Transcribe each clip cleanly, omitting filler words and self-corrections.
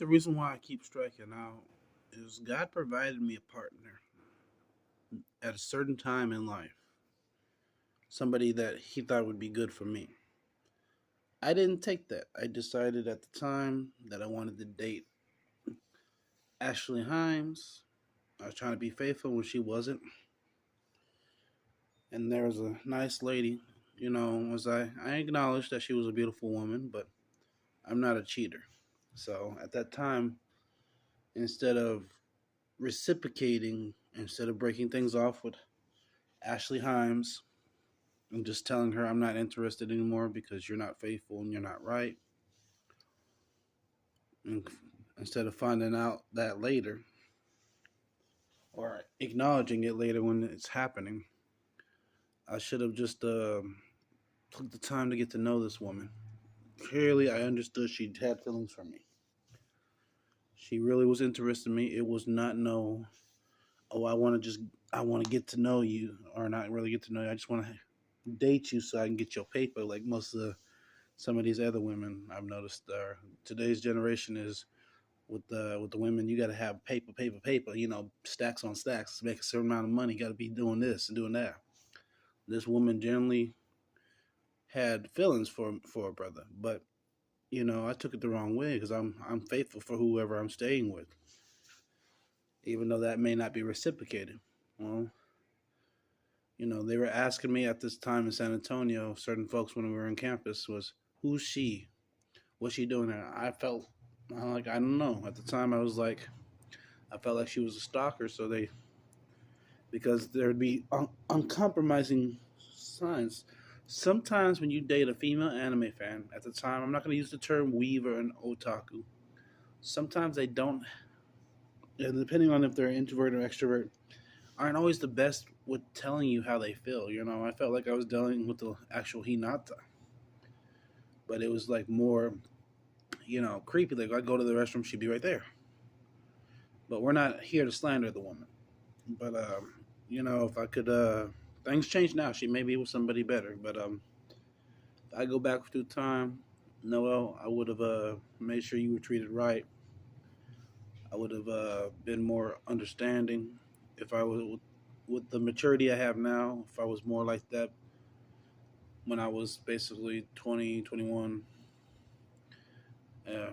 the reason why I keep striking out is God provided me a partner at a certain time in life, somebody that He thought would be good for me. I didn't take that. I decided at the time that I wanted to date Ashley Himes. I was trying to be faithful when she wasn't. And there was a nice lady, was I acknowledged that she was a beautiful woman, but I'm not a cheater. So at that time, instead of reciprocating, instead of breaking things off with Ashley Himes, I'm just telling her I'm not interested anymore because you're not faithful and you're not right. And instead of finding out that later or acknowledging it later when it's happening, I should have just took the time to get to know this woman. Clearly, I understood she had feelings for me. She really was interested in me. It was not no, oh, I want to get to know you, or not really get to know you. I just want to date you so I can get your paper, like most of some of these other women I've noticed. Today's generation is with the women. You got to have paper, paper, paper. Stacks on stacks to make a certain amount of money. Got to be doing this and doing that. This woman generally had feelings for a brother, but I took it the wrong way because I'm faithful for whoever I'm staying with, even though that may not be reciprocated. Well, they were asking me at this time in San Antonio, certain folks when we were on campus, was who's she? What's she doing there? I felt like I don't know. At the time, I felt like she was a stalker. So because there'd be uncompromising signs. Sometimes when you date a female anime fan, at the time, I'm not going to use the term weaver and otaku. Sometimes they don't, depending on if they're introvert or extrovert, aren't always the best with telling you how they feel. I felt like I was dealing with the actual Hinata, but it was like more, creepy. Like I go to the restroom, she'd be right there. But we're not here to slander the woman. But if I could, things change now. She may be with somebody better. But if I go back through time, Noel, I would have made sure you were treated right. I would have been more understanding. If I was with the maturity I have now, if I was more like that when I was basically 20, 21, uh,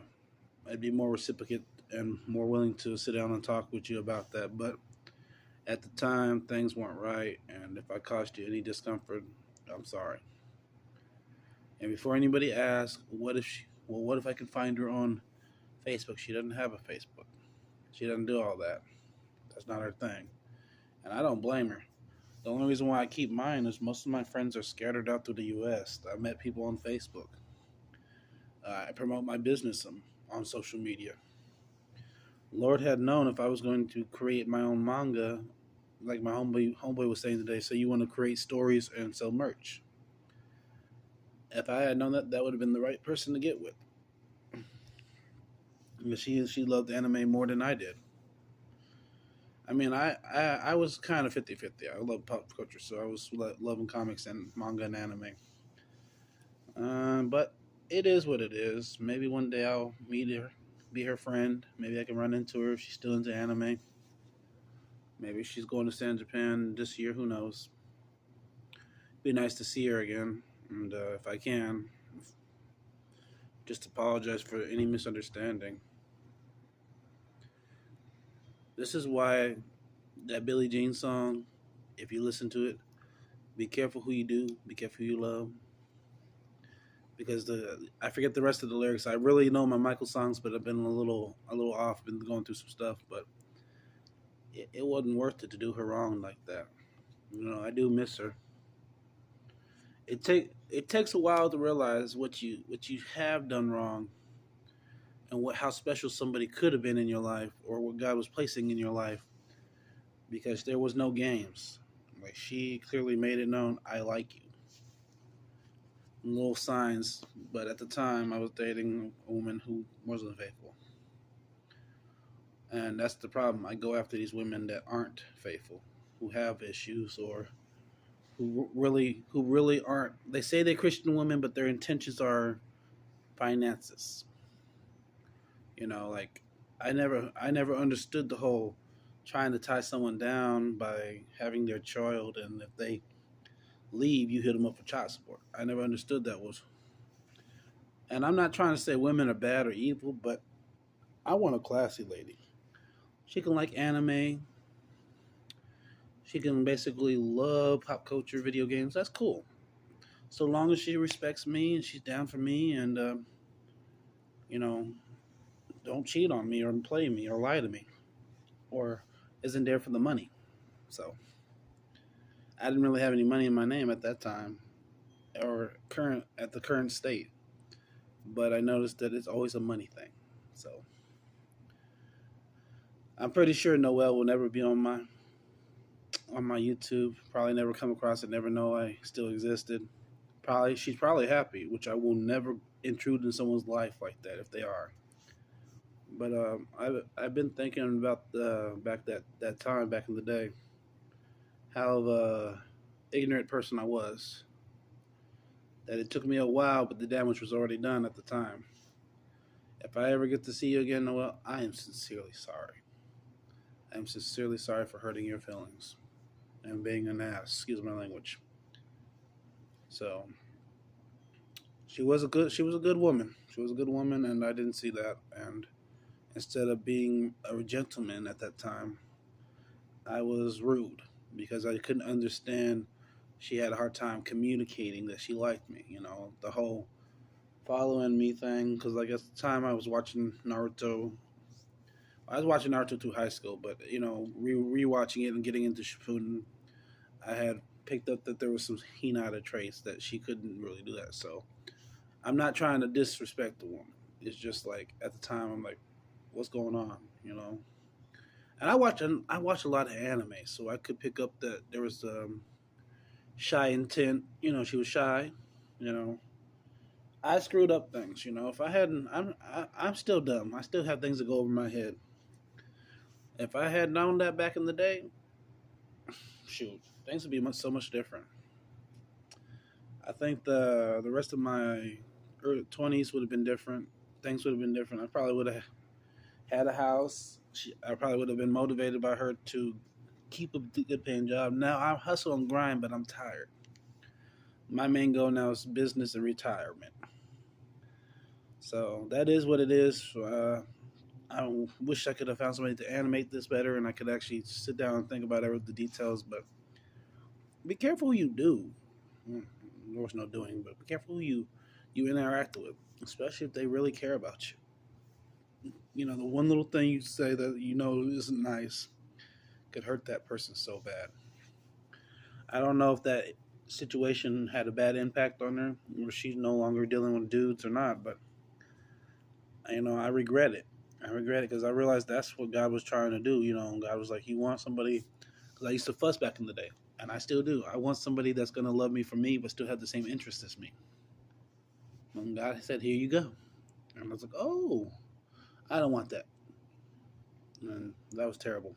I'd be more reciprocate and more willing to sit down and talk with you about that. But at the time, things weren't right, and if I caused you any discomfort, I'm sorry. And before anybody asks, what if I can find her on Facebook? She doesn't have a Facebook. She doesn't do all that. That's not her thing, and I don't blame her. The only reason why I keep mine is most of my friends are scattered out through the U.S. I met people on Facebook. I promote my business on social media. Lord had known if I was going to create my own manga, like my homeboy was saying today. So you want to create stories and sell merch. If I had known that, that would have been the right person to get with. Because she loved anime more than I did. I mean, I was kind of 50-50. I love pop culture, so I was loving comics and manga and anime. But it is what it is. Maybe one day I'll meet her, be her friend. Maybe I can run into her if she's still into anime. Maybe she's going to San Japan this year. Who knows? Be nice to see her again. And if I can, just apologize for any misunderstanding. This is why that Billie Jean song, if you listen to it, be careful who you do, be careful who you love. Because I forget the rest of the lyrics. I really know my Michael songs, but I've been a little off, been going through some stuff, but it wasn't worth it to do her wrong like that. I do miss her. It takes a while to realize what you have done wrong and how special somebody could have been in your life or what God was placing in your life because there was no games. Like she clearly made it known, I like you. Little signs, but at the time I was dating a woman who wasn't faithful. And that's the problem. I go after these women that aren't faithful, who have issues or who really aren't. They say they're Christian women, but their intentions are finances. Like I never understood the whole trying to tie someone down by having their child, and if they leave, you hit them up for child support. I never understood that was. And I'm not trying to say women are bad or evil, but I want a classy lady. She can like anime. She can basically love pop culture, video games. That's cool. So long as she respects me and she's down for me, and you know, don't cheat on me or play me or lie to me or isn't there for the money. So I didn't really have any money in my name at that time or current at the current state, but I noticed that it's always a money thing. So I'm pretty sure Noelle will never be on my YouTube. Probably never come across it. Never know I still existed. Probably she's probably happy, which I will never intrude in someone's life like that if they are. But I've been thinking about the back that time back in the day, how ignorant person I was. That it took me a while, but the damage was already done at the time. If I ever get to see you again, Noel, I am sincerely sorry. I am sincerely sorry for hurting your feelings and being an ass. Excuse my language. So she was a good woman. She was a good woman, and I didn't see that. And instead of being a gentleman at that time, I was rude because I couldn't understand. She had a hard time communicating that she liked me. The whole following me thing. Because like at the time I was watching Naruto. I was watching Naruto through high school, but rewatching it and getting into Shippuden, I had picked up that there was some Hinata traits that she couldn't really do that. So I'm not trying to disrespect the woman. It's just like at the time I'm like, what's going on? And I watch a lot of anime, so I could pick up that there was shy intent. She was shy. You know, I screwed up things. If I hadn't, I'm still dumb. I still have things that go over my head. If I had known that back in the day, shoot, things would be so much different. I think the rest of my early 20s would have been different. Things would have been different. I probably would have had a house. I probably would have been motivated by her to keep a good paying job. Now I hustle and grind, but I'm tired. My main goal now is business and retirement. So that is what it is. I wish I could have found somebody to animate this better, and I could actually sit down and think about the details. But be careful who you do. There was no doing, but be careful who you interact with, especially if they really care about you. The one little thing you say that isn't nice could hurt that person so bad. I don't know if that situation had a bad impact on her, or she's no longer dealing with dudes or not, but I regret it. I regret it because I realized that's what God was trying to do. God was like, "You want somebody?" Because I used to fuss back in the day, and I still do. I want somebody that's gonna love me for me, but still have the same interests as me. And God said, "Here you go," and I was like, "Oh, I don't want that," and that was terrible.